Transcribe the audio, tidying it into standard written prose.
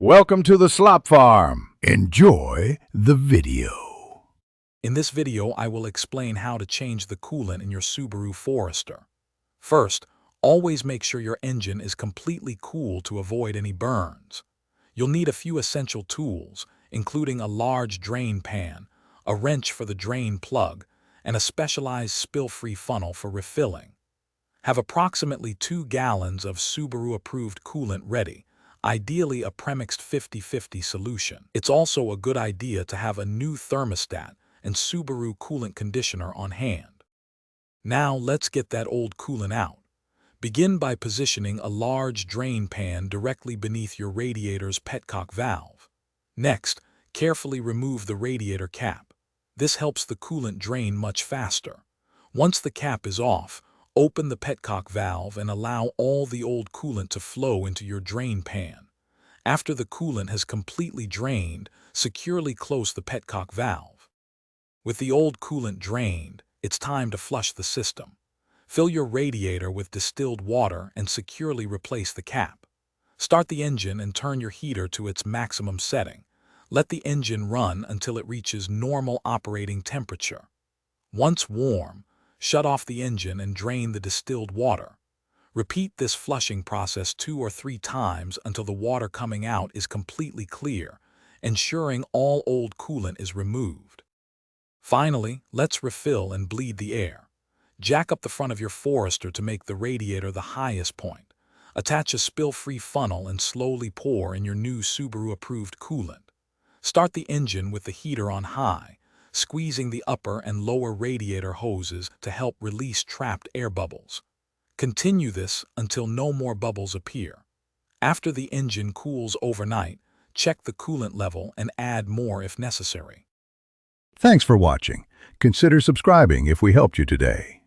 Welcome to the Slop Farm. Enjoy the video. In this video, I will explain how to change the coolant in your Subaru Forester. First, always make sure your engine is completely cool to avoid any burns. You'll need a few essential tools, including a large drain pan, a wrench for the drain plug, and a specialized spill-free funnel for refilling. Have approximately 2 gallons of Subaru-approved coolant ready, ideally a premixed 50-50 solution. It's also a good idea to have a new thermostat and Subaru coolant conditioner on hand. Now let's get that old coolant out. Begin by positioning a large drain pan directly beneath your radiator's petcock valve. Next, carefully remove the radiator cap. This helps the coolant drain much faster. Once the cap is off, open the petcock valve and allow all the old coolant to flow into your drain pan. After the coolant has completely drained, securely close the petcock valve. With the old coolant drained, it's time to flush the system. Fill your radiator with distilled water and securely replace the cap. Start the engine and turn your heater to its maximum setting. Let the engine run until it reaches normal operating temperature. Once warm, shut off the engine and drain the distilled water. Repeat this flushing process 2 or 3 times until the water coming out is completely clear, ensuring all old coolant is removed. Finally, let's refill and bleed the air. Jack up the front of your Forester to make the radiator the highest point. Attach a spill-free funnel and slowly pour in your new Subaru-approved coolant. Start the engine with the heater on high, squeezing the upper and lower radiator hoses to help release trapped air bubbles. Continue this until no more bubbles appear. After the engine cools overnight, check the coolant level and add more if necessary. Thanks for watching. Consider subscribing if we helped you today.